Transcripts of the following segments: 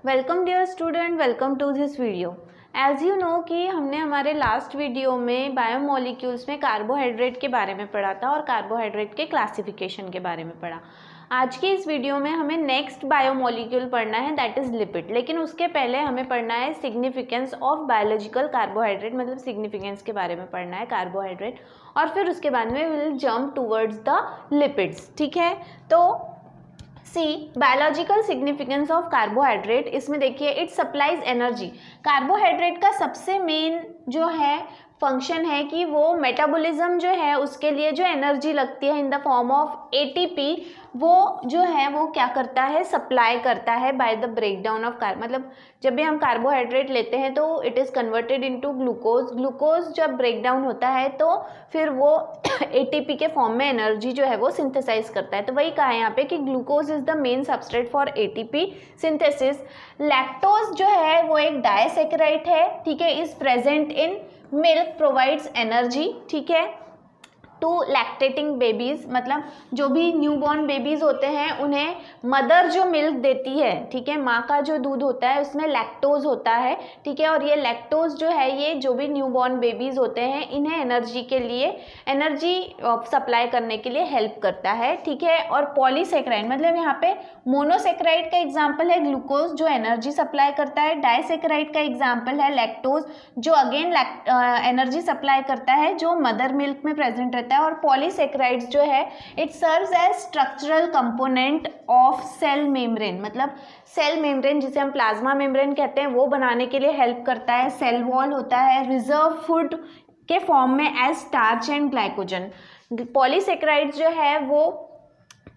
Welcome dear student, welcome to this video. As you know कि हमने हमारे last video में बायोमोलिक्यूल्स में कार्बोहाइड्रेट के बारे में पढ़ा था और कार्बोहाइड्रेट के क्लासिफिकेशन के बारे में पढ़ा। आज की इस वीडियो में हमें नेक्स्ट बायोमोलिक्यूल पढ़ना है, दैट इज़ लिपिड। लेकिन उसके पहले हमें पढ़ना है सिग्निफिकेंस ऑफ बायोलॉजिकल कार्बोहाइड्रेट, मतलब सिग्निफिकेंस के बारे में पढ़ना है कार्बोहाइड्रेट, और फिर उसके बाद में will jump towards the lipids. ठीक है, तो बायोलॉजिकल सिग्निफिकेंस ऑफ कार्बोहाइड्रेट, इसमें देखिए इट सप्लाइज एनर्जी। कार्बोहाइड्रेट का सबसे मेन जो है फंक्शन है कि वो मेटाबॉलिज्म जो है उसके लिए जो एनर्जी लगती है in the form of ATP, वो जो है वो क्या करता है, सप्लाई करता है बाय द ब्रेकडाउन ऑफ मतलब जब भी हम कार्बोहाइड्रेट लेते हैं तो it is converted into glucose. Glucose जब ब्रेकडाउन होता है तो फिर वो एटीपी के फॉर्म में एनर्जी जो है वो सिंथेसाइज करता है। तो वही कहा है यहाँ पे कि glucose is the main substrate for ATP synthesis. Lactose जो है वो एक डायसैकेराइड है, ठीक है, is present in milk, provides energy, ठीक है, टू लैक्टेटिंग बेबीज़, मतलब जो भी न्यूबॉर्न बेबीज़ होते हैं उन्हें मदर जो मिल्क देती है, ठीक है, माँ का जो दूध होता है उसमें लैक्टोज होता है, ठीक है, और ये लैक्टोज जो है ये जो भी न्यूबॉर्न बेबीज़ होते हैं इन्हें एनर्जी के लिए, एनर्जी सप्लाई करने के लिए हेल्प करता है, ठीक है। और पॉलीसेक्राइड मतलब यहाँ पे मोनोसेक्राइड का एग्जाम्पल है ग्लूकोज जो एनर्जी सप्लाई करता है, डाइसेक्राइड का एग्जाम्पल है लैक्टोज जो अगेन एनर्जी सप्लाई करता है जो मदर मिल्क में प्रेजेंट रहता है, और पॉलीसेक्राइड्स जो है it serves as structural component of cell membrane, मतलब सेल मेम्ब्रेन जिसे हम प्लाज्मा मेम्ब्रेन कहते हैं वो बनाने के लिए हेल्प करता है। सेल वॉल होता है रिजर्व फूड के फॉर्म में as starch and glycogen. Polysaccharides जो है वो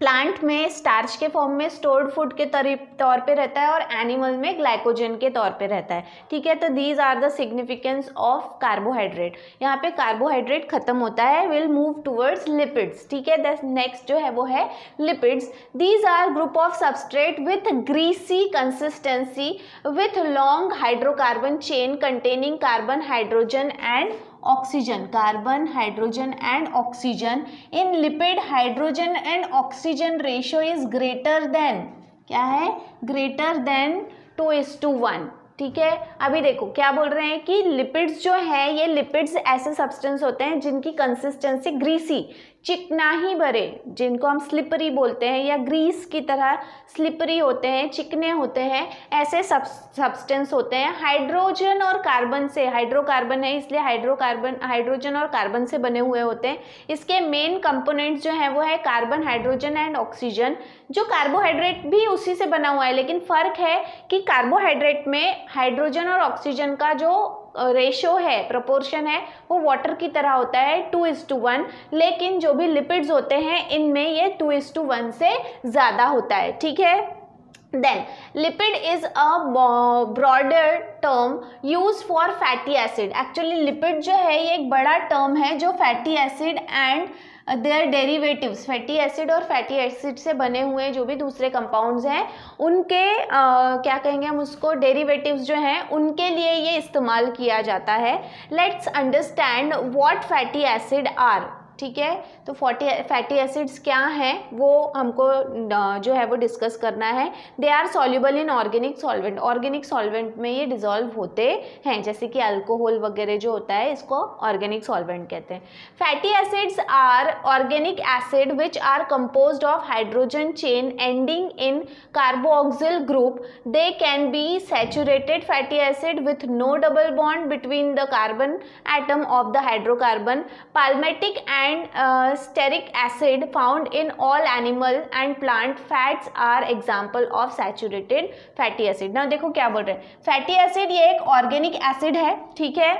प्लांट में स्टार्च के फॉर्म में स्टोर्ड फूड के तौर पे रहता है और एनिमल में ग्लाइकोजन के तौर पे रहता है, ठीक है। तो these are the significance of carbohydrate. यहाँ पे कार्बोहाइड्रेट खत्म होता है, विल मूव टूवर्ड्स लिपिड्स, ठीक है। नेक्स्ट जो है वो है lipids. These are group of substrate with greasy consistency with long hydrocarbon chain containing carbon, hydrogen and oxygen, carbon, hydrogen and oxygen. In lipid hydrogen and oxygen ratio is greater than, क्या है, greater than 2:1, ठीक है। अभी देखो क्या बोल रहे हैं कि लिपिड्स जो है ये लिपिड्स ऐसे सब्सटेंस होते हैं जिनकी कंसिस्टेंसी ग्रीसी, चिकनाही भरे, जिनको हम स्लिपरी बोलते हैं या ग्रीस की तरह स्लिपरी होते हैं, चिकने होते हैं, ऐसे सब्सटेंस होते हैं। हाइड्रोजन और कार्बन से, हाइड्रोकार्बन है इसलिए हाइड्रोजन और कार्बन से बने हुए होते हैं। इसके मेन कंपोनेंट्स जो है वो है कार्बन, हाइड्रोजन एंड ऑक्सीजन। जो कार्बोहाइड्रेट भी उसी से बना हुआ है, लेकिन फ़र्क है कि कार्बोहाइड्रेट में हाइड्रोजन और ऑक्सीजन का जो रेशो है, प्रोपोर्शन है, वो वाटर की तरह होता है 2:1, लेकिन जो भी लिपिड्स होते हैं इनमें ये 2:1 से ज़्यादा होता है, ठीक है। Then lipid is a broader term used for fatty acid. Actually lipid जो है ये एक बड़ा टर्म है जो fatty acid and their derivatives, fatty acid और फैटी एसिड से बने हुए जो भी दूसरे कंपाउंड्स हैं उनके क्या कहेंगे हम उसको, डेरिवेटिव्स जो हैं उनके लिए ये इस्तेमाल किया जाता है। Let's understand what fatty acid are, ठीक है। तो फैटी एसिड्स क्या हैं वो हमको जो है वो डिस्कस करना है। They are soluble in organic solvent, organic solvent में ये डिजॉल्व होते हैं, जैसे कि अल्कोहल वगैरह जो होता है इसको ऑर्गेनिक सॉल्वेंट कहते हैं। Fatty acids are organic acid which are composed of hydrogen chain ending in carboxyl group. They can be saturated fatty acid with no double bond between the carbon atom of the hydrocarbon. Palmitic and stearic acid found in all animal and plant fats are example of saturated fatty acid। now देखो क्या बोल रहे हैं, fatty acid ये एक organic acid है, ठीक है।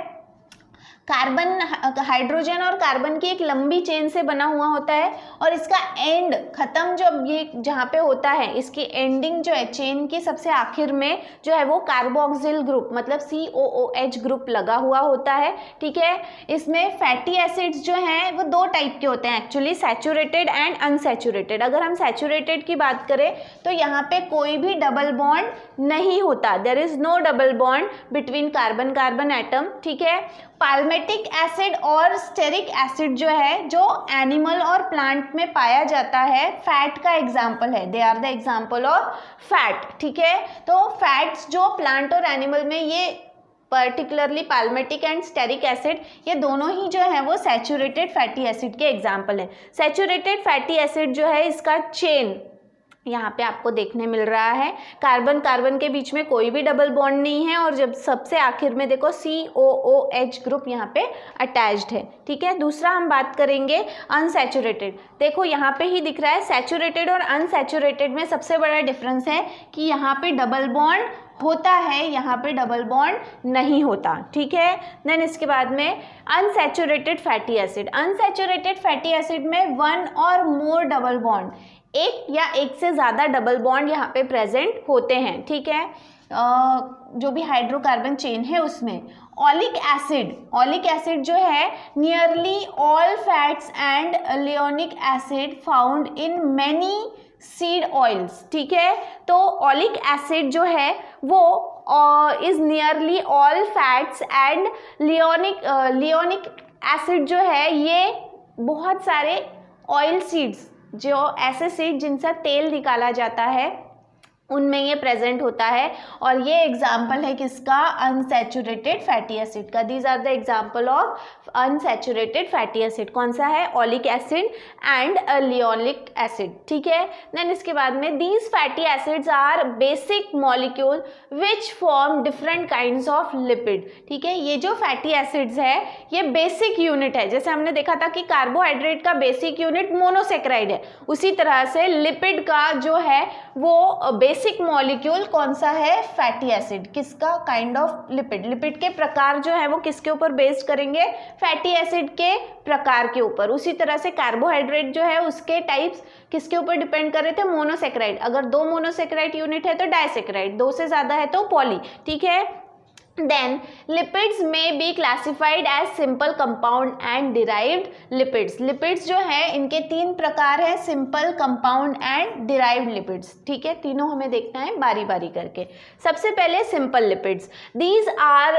कार्बन, हाइड्रोजन और कार्बन की एक लंबी चेन से बना हुआ होता है और इसका एंड खत्म जब ये जहाँ पे होता है, इसकी एंडिंग जो है चेन की सबसे आखिर में जो है वो कार्बोक्सिल ग्रुप मतलब COOH ग्रुप लगा हुआ होता है, ठीक है। इसमें फैटी एसिड्स जो हैं वो दो टाइप के होते हैं एक्चुअली, सैचुरेटेड एंड अनसैचुरेटेड। अगर हम सैचुरेटेड की बात करें तो यहाँ पे कोई भी डबल बॉन्ड नहीं होता, there is no double bond between carbon carbon atom, ठीक है। पाल्मेटिक एसिड और स्टेरिक एसिड जो है, जो एनिमल और प्लांट में पाया जाता है, फैट का एग्जाम्पल है। They are the example of fat, ठीक है। तो फैट्स जो प्लांट और एनिमल में, ये particularly palmitic and stearic acid, ये दोनों ही जो है वो सैचुरेटेड फैटी एसिड के एग्जाम्पल हैं। सैचुरेटेड फैटी एसिड जो है, इसका चेन यहाँ पे आपको देखने मिल रहा है। कार्बन कार्बन के बीच में कोई भी डबल बॉन्ड नहीं है, और जब सबसे आखिर में देखो COOH ग्रुप यहाँ पे अटैच्ड है, ठीक है। दूसरा हम बात करेंगे अनसैचुरेटेड। देखो यहाँ पे ही दिख रहा है, सैचुरेटेड और अनसैचुरेटेड में सबसे बड़ा डिफरेंस है कि यहाँ पे डबल बॉन्ड होता है, यहाँ पे डबल बॉन्ड नहीं होता, ठीक है। देन इसके बाद में unsaturated fatty acid. Unsaturated fatty acid में 1 और मोर डबल बॉन्ड, एक या एक से ज़्यादा डबल बॉन्ड यहाँ पे प्रेजेंट होते हैं, ठीक है। जो भी हाइड्रोकार्बन चेन है उसमें ऑलिक एसिड जो है, nearly all fats and linoleic acid found in many seed oils, ठीक है। तो ऑलिक एसिड जो है वो is nearly all fats and linoleic acid जो है, ये बहुत सारे ऑयल सीड्स, जो ऐसे सीड जिनसे तेल निकाला जाता है, उनमें ये प्रेजेंट होता है। और ये एग्जाम्पल है किसका? अनसैचुरेटेड फैटी एसिड का। These are the example of unsaturated fatty acid. कौन सा है? Oleic acid and linoleic acid, ठीक है। देन इसके बाद में these fatty acids are basic molecule which form different kinds of lipid, ठीक है। ये जो फैटी एसिड्स है, ये बेसिक यूनिट है। जैसे हमने देखा था कि कार्बोहाइड्रेट का बेसिक यूनिट मोनोसेक्राइड है, उसी तरह से लिपिड का जो है वो बेसिक मॉलिक्यूल कौन सा है? Fatty acid. किसका? Kind of lipid. लिपिड के प्रकार जो है वो किसके ऊपर बेस्ड करेंगे? फैटी एसिड के प्रकार के ऊपर। उसी तरह से कार्बोहाइड्रेट जो है उसके टाइप्स किसके ऊपर डिपेंड कर रहे थे? मोनोसेक्राइड। अगर 2 मोनोसेक्राइड यूनिट है तो डाइसेक्राइड, 2 से ज्यादा है तो पॉली, ठीक है। Then lipids may be classified as simple compound and derived lipids. Lipids जो है इनके 3 प्रकार है, simple, compound and derived lipids, ठीक है। तीनों हमें देखना है बारी बारी करके। सबसे पहले simple lipids. These are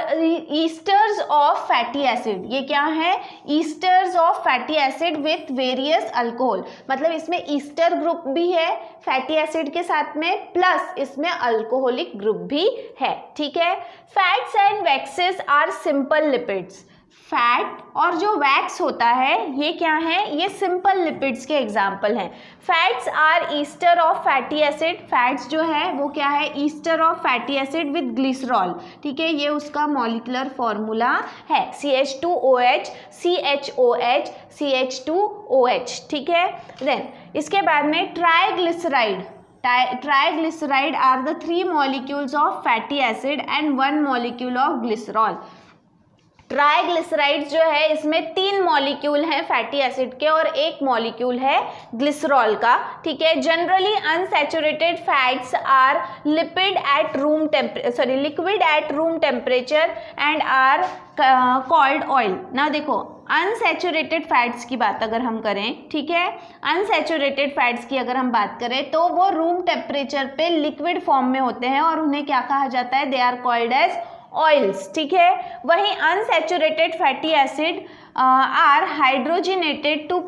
esters of fatty acid. ये क्या है? Esters of fatty acid with various alcohol. मतलब इसमें ईस्टर ग्रुप भी है फैटी एसिड के साथ में, प्लस इसमें अल्कोहलिक ग्रुप भी है, ठीक है। Fats and waxes are simple lipids. Fat और जो वैक्स होता है ये क्या है? ये सिंपल लिपिड्स के एग्जाम्पल हैं। Fats are ester of fatty acid. Fats जो है वो क्या है? Ester of fatty acid with glycerol, ठीक है। ये उसका मॉलिक्यूलर फॉर्मूला है, CH2OH CHOH CH2OH, ठीक है। देन इसके बाद में triglyceride are the 3 molecules of fatty acid and 1 molecule of glycerol. Triglycerides जो है इसमें 3 मॉलिक्यूल हैं फैटी एसिड के और 1 मॉलिक्यूल है ग्लिसरॉल का, ठीक है। Generally unsaturated fats are liquid at room temperature and are called oil. ना देखो, अनसैचुरेटेड फैट्स की बात अगर हम करें, ठीक है, अनसैचुरेटेड फैट्स की अगर हम बात करें तो वो रूम टेम्परेचर पे लिक्विड फॉर्म में होते हैं और उन्हें क्या कहा जाता है? They are called as oils, ठीक है। वहीं unsaturated fatty acid are hydrogenated to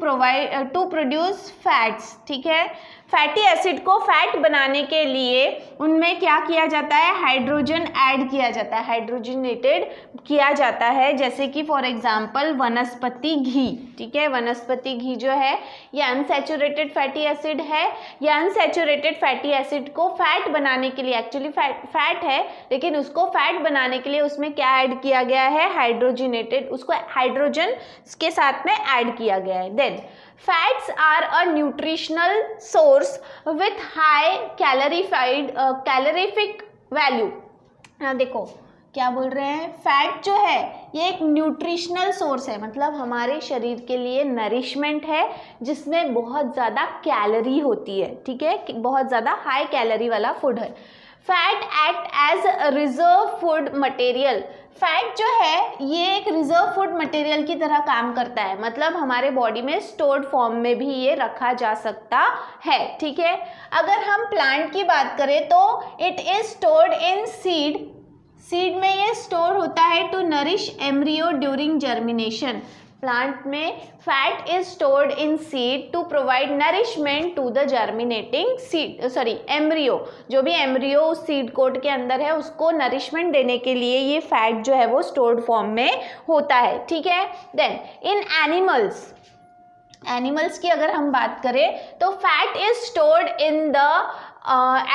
produce fats, ठीक है। फैटी एसिड को फैट बनाने के लिए उनमें क्या किया जाता है? हाइड्रोजन ऐड किया जाता है, हाइड्रोजिनेटेड किया जाता है। जैसे कि फॉर एग्जांपल वनस्पति घी, ठीक है। वनस्पति घी जो है ये अनसैचुरेटेड फैटी एसिड है। ये अनसैचुरेटेड फैटी एसिड को फैट बनाने के लिए, एक्चुअली फैट है लेकिन उसको फैट बनाने के लिए उसमें क्या ऐड किया गया है? हाइड्रोजिनेटेड, उसको हाइड्रोजन के साथ में ऐड किया गया है। Then fats are a nutritional source with high calorific value. देखो क्या बोल रहे हैं? फैट जो है ये एक न्यूट्रिशनल सोर्स है, मतलब हमारे शरीर के लिए नरिशमेंट है जिसमें बहुत ज़्यादा कैलोरी होती है, ठीक है, बहुत ज़्यादा हाई कैलोरी वाला फूड है। Fat act as reserve food material. Fat जो है ये एक रिजर्व फूड मटेरियल की तरह काम करता है, मतलब हमारे बॉडी में स्टोर्ड फॉर्म में भी ये रखा जा सकता है, ठीक है। अगर हम प्लांट की बात करें तो it is stored in seed में ये स्टोर होता है to nourish embryo during germination. Plant में fat is stored in seed to provide nourishment to the germinating seed embryo. जो भी एम्ब्रियो उस सीड कोट के अंदर है उसको नरिशमेंट देने के लिए ये फैट जो है वो स्टोर्ड फॉर्म में होता है, ठीक है। देन इन एनिमल्स की अगर हम बात करें तो fat is stored in the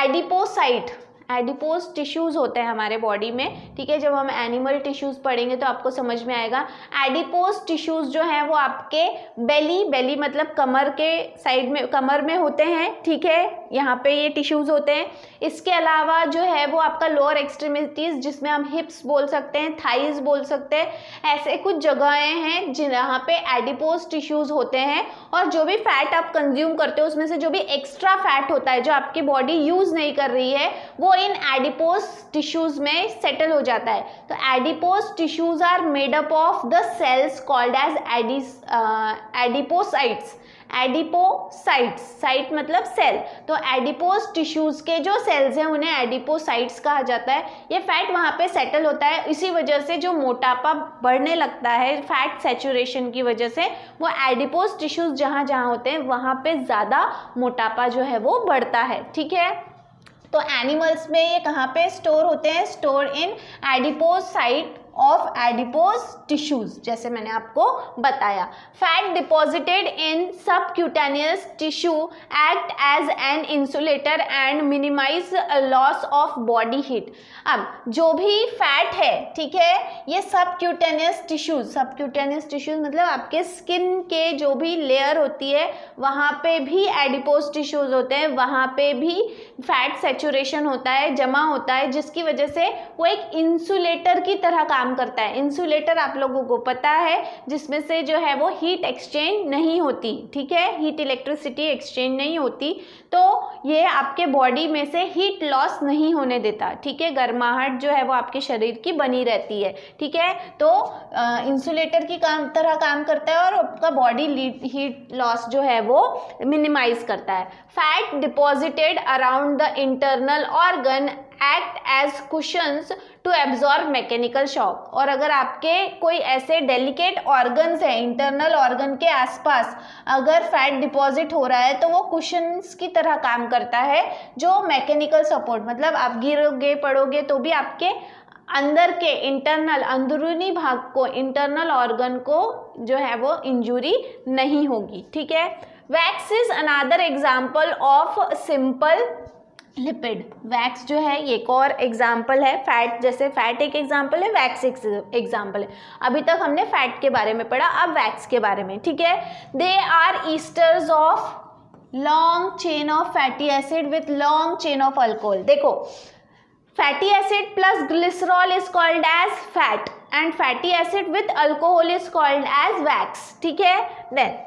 adipocyte. Adipose tissues होते हैं हमारे बॉडी में, ठीक है। जब हम एनिमल टिश्यूज़ पढ़ेंगे तो आपको समझ में आएगा। एडिपोज टिश्यूज़ जो हैं वो आपके बेली मतलब कमर के साइड में, कमर में होते हैं, ठीक है। यहाँ पे ये टिश्यूज़ होते हैं। इसके अलावा जो है वो आपका लोअर एक्सट्रीमिटीज़, जिसमें हम हिप्स बोल सकते हैं, थाइज बोल सकते हैं, ऐसे कुछ जगहें हैं जहाँ पे एडिपोज टिश्यूज़ होते हैं। और जो भी फैट आप कंज्यूम करते हो उसमें से जो भी एक्स्ट्रा फैट होता है जो आपकी बॉडी यूज़ नहीं कर रही है वो इन एडिपोज टिश्यूज में सेटल हो जाता है। तो adipose tissues are made up of the cells called as adipocytes. Adipocytes, cyte मतलब सेल, तो एडिपोज टिश्यूज के जो सेल्स हैं उन्हें एडिपोसाइट्स कहा जाता है। ये फैट वहाँ पे सेटल होता है, इसी वजह से जो मोटापा बढ़ने लगता है फैट सैचुरेशन की वजह से, वो एडिपोज टिश्यूज जहाँ जहाँ होते हैं वहाँ पे ज़्यादा मोटापा जो है वो बढ़ता है, ठीक है। तो एनिमल्स में ये कहाँ पे स्टोर होते हैं? Store in adipose site of adipose tissues, जैसे मैंने आपको बताया। Fat deposited in subcutaneous tissue act as an insulator and minimise loss of body heat. अब जो भी फैट है, ठीक है, ये सबक्यूटेनियस टिश्यूज मतलब आपके स्किन के जो भी लेयर होती है वहाँ पे भी एडिपोज टिश्यूज होते हैं, वहाँ पे भी फैट सैचुरेशन होता है, जमा होता है, जिसकी वजह से वो एक इंसुलेटर की तरह काम करता है। इंसुलेटर आप लोगों को पता है, जिसमें से जो है वो हीट एक्सचेंज नहीं होती, ठीक है, हीट इलेक्ट्रिसिटी एक्सचेंज नहीं होती, तो ये आपके बॉडी में से हीट लॉस नहीं होने देता, ठीक है। गर्माहट जो है वो आपके शरीर की बनी रहती है, ठीक है। तो इंसुलेटर की तरह काम करता है और आपका बॉडी हीट लॉस जो है वो मिनिमाइज करता है। Fat deposited around the internal organ act as cushions to absorb mechanical shock. और अगर आपके कोई ऐसे डेलिकेट ऑर्गन्स हैं इंटरनल ऑर्गन के आसपास, अगर फैट डिपॉजिट हो रहा है तो वो कुशंस की तरह काम करता है, जो मैकेनिकल सपोर्ट, मतलब आप गिरोगे पड़ोगे तो भी आपके अंदर के इंटरनल अंदरूनी भाग को, इंटरनल ऑर्गन को जो है वो इंजुरी नहीं होगी, ठीक है। Wax is another example of simple lipid. Wax जो है ये एक और एग्जाम्पल है। फैट, जैसे फैट एक एग्जाम्पल है, वैक्स एक एग्जाम्पल है। अभी तक हमने फैट के बारे में पढ़ा, अब वैक्स के बारे में, ठीक है। They are esters of long chain of fatty acid with long chain of alcohol. देखो, fatty acid plus glycerol is called as fat and fatty acid with alcohol is called as wax, ठीक है। Then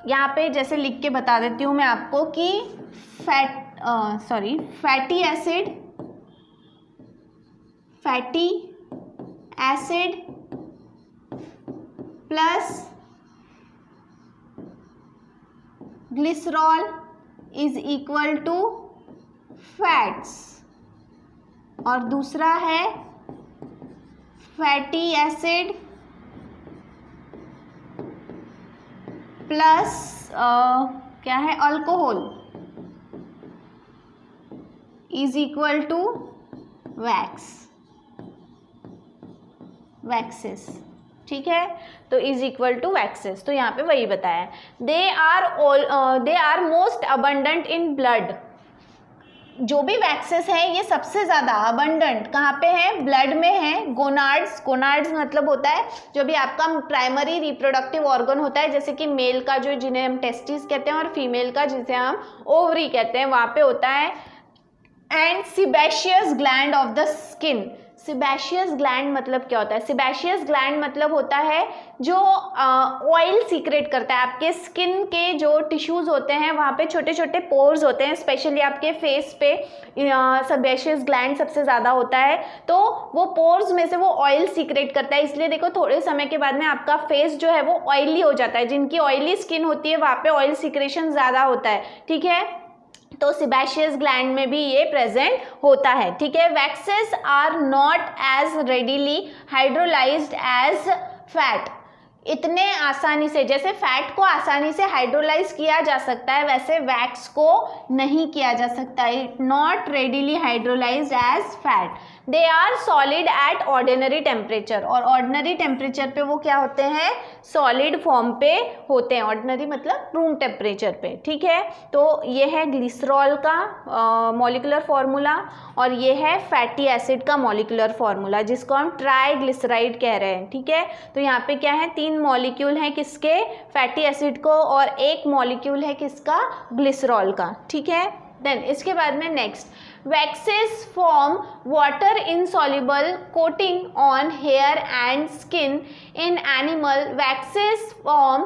यहाँ पे जैसे लिख के बता देती हूँ मैं आपको कि fatty acid plus glycerol is equal to fats, और दूसरा है फैटी एसिड प्लस क्या है, alcohol is equal to waxes, ठीक है। तो इज इक्वल टू वैक्सेस, तो यहाँ पे वही बताया। They are most abundant in blood. जो भी वैक्सेस है ये सबसे ज़्यादा अबंडेंट कहाँ पे है? ब्लड में है। गोनाड्स मतलब होता है जो भी आपका प्राइमरी रिप्रोडक्टिव ऑर्गन होता है, जैसे कि मेल का जो, जिन्हें हम टेस्टिस कहते हैं, और फीमेल का जिसे हम ओवरी कहते हैं, वहाँ पे होता है। And sebaceous gland of the skin. Sebaceous gland मतलब क्या होता है? सिबेशियस ग्लैंड मतलब होता है जो ऑयल सीक्रेट करता है। आपके स्किन के जो टिश्यूज़ होते हैं वहाँ पे छोटे छोटे पोर्स होते हैं, स्पेशली आपके फेस पे सिबेशियस ग्लैंड सबसे ज़्यादा होता है, तो वो पोर्स में से वो ऑयल सीक्रेट करता है। इसलिए देखो थोड़े समय के बाद में आपका फेस जो है वो ऑयली हो जाता है। जिनकी ऑयली स्किन होती है वहाँ पे ऑयल सीक्रेशन ज़्यादा होता है, ठीक है। तो सिबेशियस ग्लैंड में भी ये प्रेजेंट होता है, ठीक है। Waxes are not as readily hydrolysed as fat. इतने आसानी से, जैसे फैट को आसानी से हाइड्रोलाइज किया जा सकता है, वैसे वैक्स को नहीं किया जा सकता है। Not readily hydrolysed as fat. They are solid at ordinary temperature, और ऑर्डिनरी टेम्परेचर पे वो क्या होते हैं, सॉलिड फॉर्म पे होते हैं। ऑर्डिनरी मतलब रूम टेम्परेचर पे, ठीक है। तो ये है ग्लिसरॉल का मॉलिक्यूलर फॉर्मूला, और ये है फैटी एसिड का मॉलिक्यूलर फॉर्मूला, जिसको हम ट्राइग्लिसराइड कह रहे हैं, ठीक है। तो यहाँ पे क्या है, 3 मॉलिक्यूल हैं किसके, फैटी एसिड को, और 1 मॉलिक्यूल है किसका, ग्लिसरॉल का, ठीक है। देन इसके बाद में next, waxes form water insoluble coating on hair and skin. In animal waxes form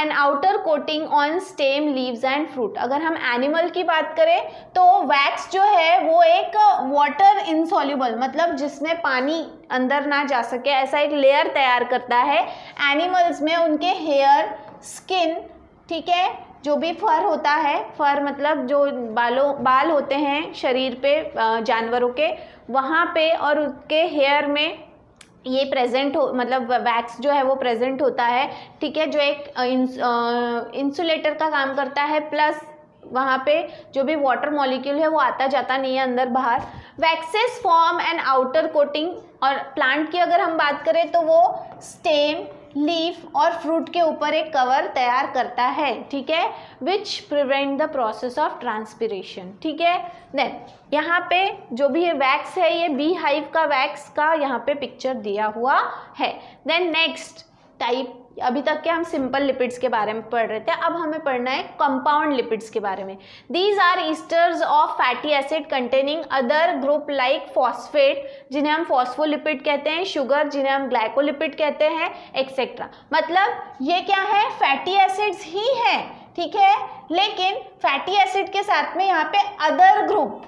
an outer coating on stem, leaves and fruit. अगर हम एनिमल की बात करें तो वैक्स जो है वो एक वाटर इनसॉल्युबल, मतलब जिसमें पानी अंदर ना जा सके, ऐसा एक लेयर तैयार करता है एनिमल्स में, उनके हेयर, स्किन, ठीक है, जो भी फर होता है, फर मतलब जो बाल होते हैं शरीर पे जानवरों के, वहाँ पे, और उसके हेयर में ये प्रेजेंट हो, मतलब वैक्स जो है वो प्रेजेंट होता है, ठीक है, जो एक इंसुलेटर का काम करता है, प्लस वहाँ पे जो भी वाटर मॉलिक्यूल है वो आता जाता नहीं है अंदर बाहर। Waxes form an outer coating, और प्लांट की अगर हम बात करें तो वो स्टेम, लीफ और फ्रूट के ऊपर एक कवर तैयार करता है, ठीक है, which prevent the process of transpiration, ठीक है। देन यहाँ पे जो भी ये वैक्स है, ये बी हाइव का वैक्स का यहाँ पे पिक्चर दिया हुआ है। देन नेक्स्ट टाइप, अभी तक के हम सिंपल लिपिड्स के बारे में पढ़ रहे थे, अब हमें पढ़ना है कंपाउंड लिपिड्स के बारे में। These are esters of fatty acid containing other group like phosphate, जिन्हें हम फॉस्फोलिपिड कहते हैं, शुगर जिन्हें हम ग्लाइकोलिपिड कहते हैं, एक्सेट्रा। मतलब ये क्या है, फैटी एसिड्स ही हैं, ठीक है, लेकिन फैटी एसिड के साथ में यहाँ पे अदर ग्रुप,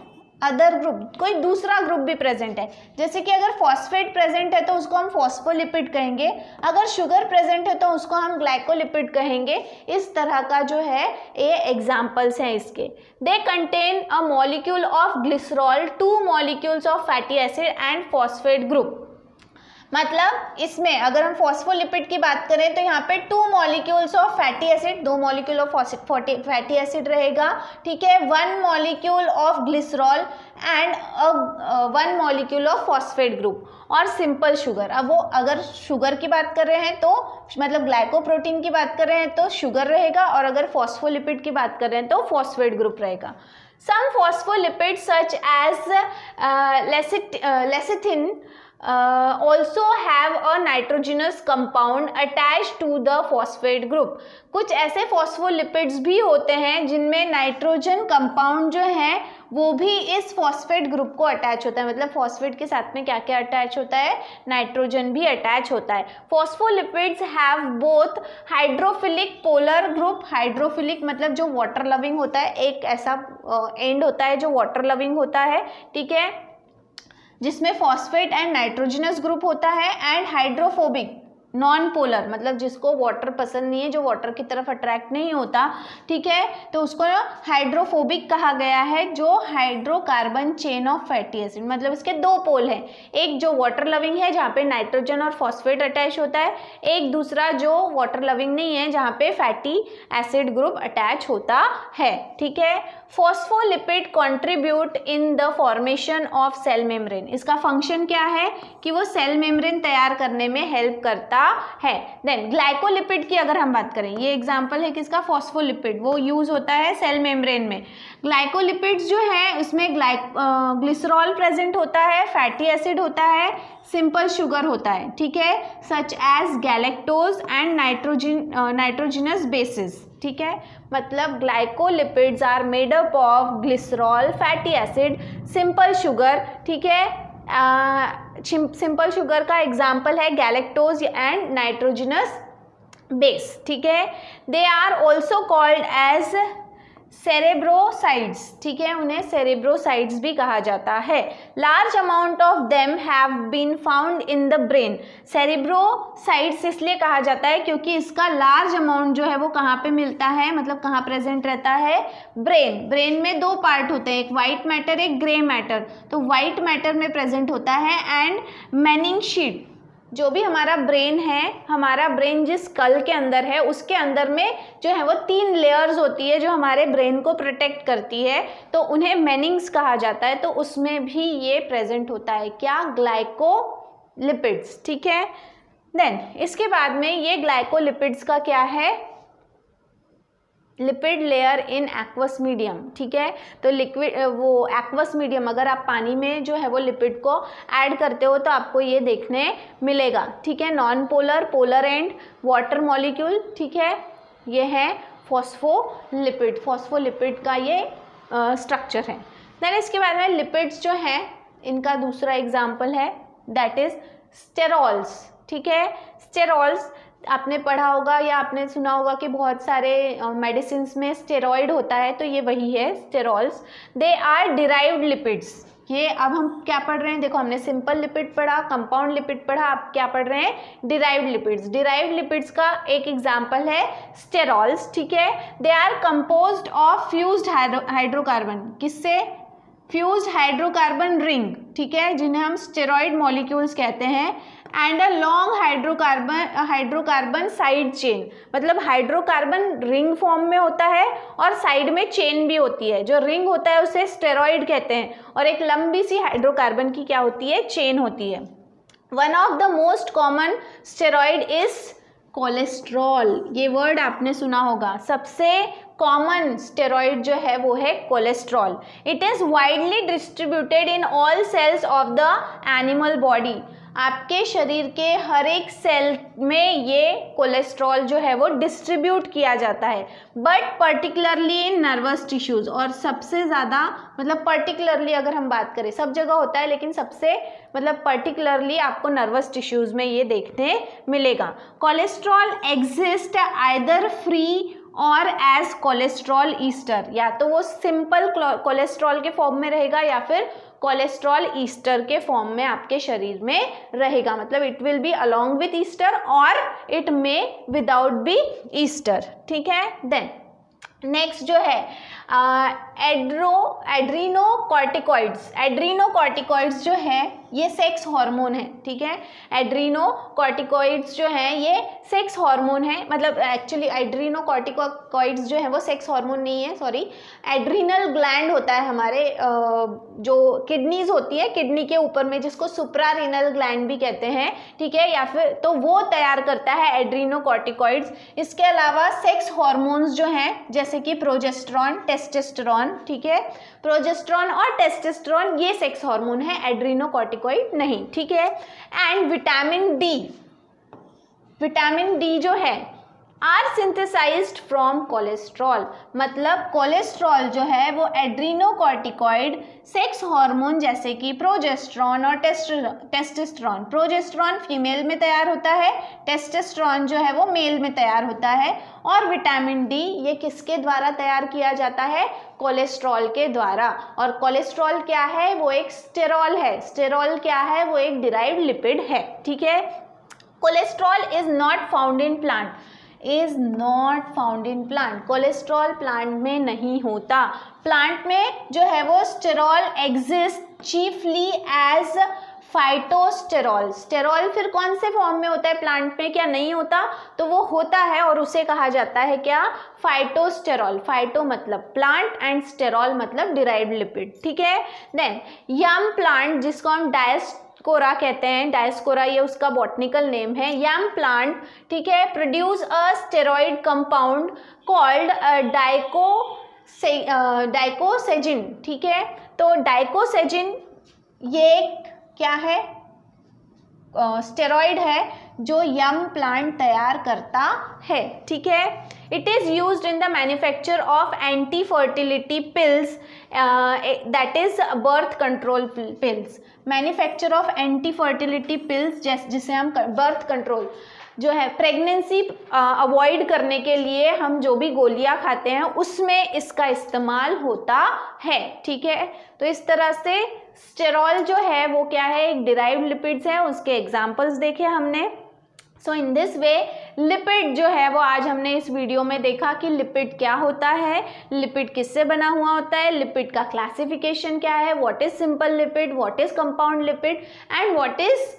कोई दूसरा ग्रुप भी प्रेजेंट है। जैसे कि अगर फॉस्फेट प्रेजेंट है तो उसको हम फॉस्फोलिपिड कहेंगे, अगर शुगर प्रेजेंट है तो उसको हम ग्लाइकोलिपिड कहेंगे। इस तरह का जो है ये एग्जाम्पल्स हैं इसके। They contain a molecule of glycerol, 2 molecules of fatty acid and phosphate group. मतलब इसमें अगर हम फॉस्फोलिपिड की बात करें तो यहाँ पे 2 molecules of fatty acid, 2 molecule of fatty acid रहेगा, ठीक है, 1 molecule of glycerol and 1 molecule of phosphate group, और सिंपल शुगर। अब वो अगर शुगर की बात कर रहे हैं तो मतलब ग्लाइकोप्रोटीन की बाथ कर रहे हैं तो शुगर रहेगा, और अगर फॉस्फोलिपिड की बात कर रहे हैं तो फॉस्फेट ग्रुप रहेगा। Some phospholipids such as lecithin also have a nitrogenous compound attached to the phosphate group। कुछ ऐसे फॉस्फोलिपिड्स भी होते हैं जिनमें नाइट्रोजन कंपाउंड जो है वो भी इस फॉस्फेट ग्रुप को अटैच होता है। मतलब फॉस्फेट के साथ में क्या क्या अटैच होता है, नाइट्रोजन भी अटैच होता है। Phospholipids have both hydrophilic polar group, hydrophilic मतलब जो वाटर लविंग होता है, एक ऐसा एंड होता है जो वाटर लविंग होता है, ठीक है, जिसमें फॉस्फेट एंड नाइट्रोजनस ग्रुप होता है, एंड हाइड्रोफोबिक नॉन पोलर मतलब जिसको वाटर पसंद नहीं है, जो वाटर की तरफ अट्रैक्ट नहीं होता, ठीक है, तो उसको हाइड्रोफोबिक कहा गया है। जो hydrocarbon chain of fatty acid मतलब इसके 2 पोल हैं, एक जो वाटर लविंग है जहाँ पे नाइट्रोजन और फॉस्फेट अटैच होता है, एक दूसरा जो वाटर लविंग नहीं है जहाँ पे फैटी एसिड ग्रुप अटैच होता है, ठीक है। Phospholipid contribute in the formation of cell membrane. इसका फंक्शन क्या है कि वो सेल मेम्ब्रेन तैयार करने में हेल्प करता है। देन ग्लाइकोलिपिड की अगर हम बात करें, ये एग्जांपल है किसका, फॉस्फोलिपिड, वो यूज होता है सेल मेम्ब्रेन में। ग्लाइकोलिपिड्स जो है उसमें ग्लिसरॉल प्रेजेंट होता है, फैटी एसिड होता है, सिंपल शुगर होता है, ठीक है, such as galactose and nitrogenous basis, ठीक है। मतलब glycolipids are made up of glycerol, fatty acid, simple sugar, ठीक है। सिंपल शुगर का एग्जाम्पल है गैलेक्टोज एंड नाइट्रोजनस बेस, ठीक है। They are also called as cerebrosides, ठीक है, उन्हें सेरेब्रोसाइड्स भी कहा जाता है। Large amount of them have been found in the brain. Cerebrosides इसलिए कहा जाता है क्योंकि इसका लार्ज अमाउंट जो है वो कहाँ पे मिलता है, मतलब कहाँ प्रेजेंट रहता है, ब्रेन में दो पार्ट होते हैं, एक वाइट मैटर एक ग्रे मैटर। तो वाइट मैटर में प्रेजेंट होता है एंड मेनिंगशीट, जो भी हमारा ब्रेन है, हमारा ब्रेन जिस स्कल के अंदर है उसके अंदर में जो है वो 3 लेयर्स होती है जो हमारे ब्रेन को प्रोटेक्ट करती है, तो उन्हें मेनिंग्स कहा जाता है। तो उसमें भी ये प्रेजेंट होता है क्या, ग्लाइकोलिपिड्स, ठीक है। देन इसके बाद में ये ग्लाइकोलिपिड्स का क्या है, lipid layer in aqueous medium, ठीक है। तो लिक्विड वो एक्वस मीडियम, अगर आप पानी में जो है वो लिपिड को ऐड करते हो तो आपको ये देखने मिलेगा, ठीक है। Non polar, polar and water molecule, ठीक है। ये है फॉस्फोलिपिड, फॉस्फोलिपिड का ये स्ट्रक्चर है। देन इसके बाद में लिपिड्स जो हैं इनका दूसरा एग्जाम्पल है दैट इज स्टेरॉल्स, ठीक है। स्टेरॉल्स आपने पढ़ा होगा या आपने सुना होगा कि बहुत सारे मेडिसिन में स्टेरॉइड होता है, तो ये वही है sterols. They are derived lipids. ये अब हम क्या पढ़ रहे हैं, देखो हमने सिंपल लिपिड पढ़ा, कंपाउंड लिपिड पढ़ा, अब क्या पढ़ रहे हैं, डिराइव्ड लिपिड्स। डिराइव्ड लिपिड्स का एक एग्जांपल है स्टेरॉल्स, ठीक है। They are composed of fused hydrocarbon, किससे, फ्यूज्ड हाइड्रोकार्बन रिंग, ठीक है, जिन्हें हम स्टेरॉइड मॉलिक्यूल्स कहते हैं। And a long hydrocarbon side chain, मतलब हाइड्रोकार्बन रिंग फॉर्म में होता है और साइड में चेन भी होती है। जो रिंग होता है उसे स्टेरॉइड कहते हैं और एक लंबी सी हाइड्रोकार्बन की क्या होती है, चेन होती है। One of the most common steroid is cholesterol. ये वर्ड आपने सुना होगा, सबसे कॉमन स्टेरॉइड जो है वो है cholesterol. It is widely distributed in all cells of the animal body. आपके शरीर के हर एक सेल में ये कोलेस्ट्रॉल जो है वो डिस्ट्रीब्यूट किया जाता है, but particularly in nervous tissues. और सबसे ज़्यादा, मतलब पर्टिकुलरली अगर हम बात करें, सब जगह होता है लेकिन सबसे मतलब पर्टिकुलरली आपको नर्वस टिश्यूज़ में ये देखने मिलेगा। कोलेस्ट्रॉल एग्जिस्ट आइदर फ्री और एज कोलेस्ट्रॉल ईस्टर, या तो वो सिंपल कोलेस्ट्रॉल के फॉर्म में रहेगा या फिर कोलेस्ट्रॉल ईस्टर के फॉर्म में आपके शरीर में रहेगा। मतलब it will be along with ester और it may without be ester, ठीक है। देन नेक्स्ट जो है एड्रीनोकॉर्टिकॉइड्स। एड्रीनोकॉर्टिकॉइड्स जो है ये सेक्स हार्मोन है, ठीक है। एड्रीनोकॉर्टिकॉइड्स जो है ये सेक्स हार्मोन है, मतलब एक्चुअली एड्रीनोकॉर्टिकॉइड्स जो है वो सेक्स हार्मोन नहीं है, सॉरी। एड्रीनल ग्लैंड होता है हमारे जो किडनीज होती है, किडनी के ऊपर में, जिसको सुप्रारीनल ग्लैंड भी कहते हैं, ठीक है, या फिर तो वो तैयार करता है एड्रीनोकॉर्टिकॉइड्स। इसके अलावा सेक्स हार्मोन्स जो हैं जैसे कि प्रोजेस्टेरॉन, टेस्टोस्टेरॉन, ठीक है। प्रोजेस्टेरॉन और टेस्टोस्टेरॉन ये सेक्स हार्मोन है, एड्रीनोकॉर्टिकॉइड नहीं, ठीक है। एंड विटामिन डी जो है आर सिंथेसाइज्ड फ्रॉम कोलेस्ट्रॉल। मतलब कोलेस्ट्रॉल जो है वो एड्रीनोकॉर्टिकॉइड सेक्स हार्मोन जैसे कि प्रोजेस्टेरॉन और टेस्टोस्टेरॉन, प्रोजेस्टेरॉन फीमेल में तैयार होता है, टेस्टोस्टेरॉन जो है वो मेल में तैयार होता है, और विटामिन डी ये किसके द्वारा तैयार किया जाता है, कोलेस्ट्रॉल के द्वारा। और कोलेस्ट्रॉल क्या है, वो एक स्टेरॉल है। स्टेरॉल क्या है, वो एक डिराइव्ड लिपिड है, ठीक है। Cholesterol is not found in plant, is not found in plant. Cholesterol plant में नहीं होता। प्लांट में जो है वो sterol exist chiefly as phytosterol. Sterol फिर कौन से फॉर्म में होता है प्लांट में, क्या नहीं होता, तो वो होता है और उसे कहा जाता है क्या, फाइटोस्टेरॉल। फाइटो मतलब प्लांट एंड स्टेरॉल मतलब डिराइव्ड लिपिड, ठीक है। देन यम प्लांट जिसको हम डायस्कोरा कहते हैं, डायस्कोरा ये उसका बॉटनिकल नेम है, यम प्लांट, ठीक है, produce a steroid compound called diosgenin, ठीक है। तो डाइकोसेजिन ये क्या है, स्टेरॉइड है जो यम प्लांट तैयार करता है, ठीक है। It is used in the manufacture of anti fertility pills, that is birth control pills. Manufacture of anti fertility pills जिसे हम बर्थ कंट्रोल, जो है प्रेगनेंसी अवॉइड करने के लिए हम जो भी गोलियां खाते हैं उसमें इसका इस्तेमाल होता है, ठीक है। तो इस तरह से स्टेरॉल जो है वो क्या है, एक डिराइव्ड लिपिड्स है, उसके एग्जांपल्स देखे हमने। सो इन दिस वे लिपिड जो है वो आज हमने इस वीडियो में देखा कि लिपिड क्या होता है, लिपिड किससे बना हुआ होता है, लिपिड का क्लासिफिकेशन क्या है, what is simple lipid, what is compound lipid and what is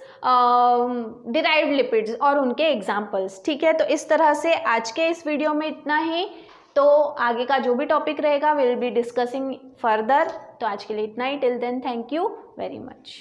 derived lipids और उनके एग्जांपल्स, ठीक है। तो इस तरह से आज के इस वीडियो में इतना ही। तो आगे का जो भी टॉपिक रहेगा विल बी डिस्कसिंग फर्दर। तो आज के लिए इतना ही। Till then thank you very much.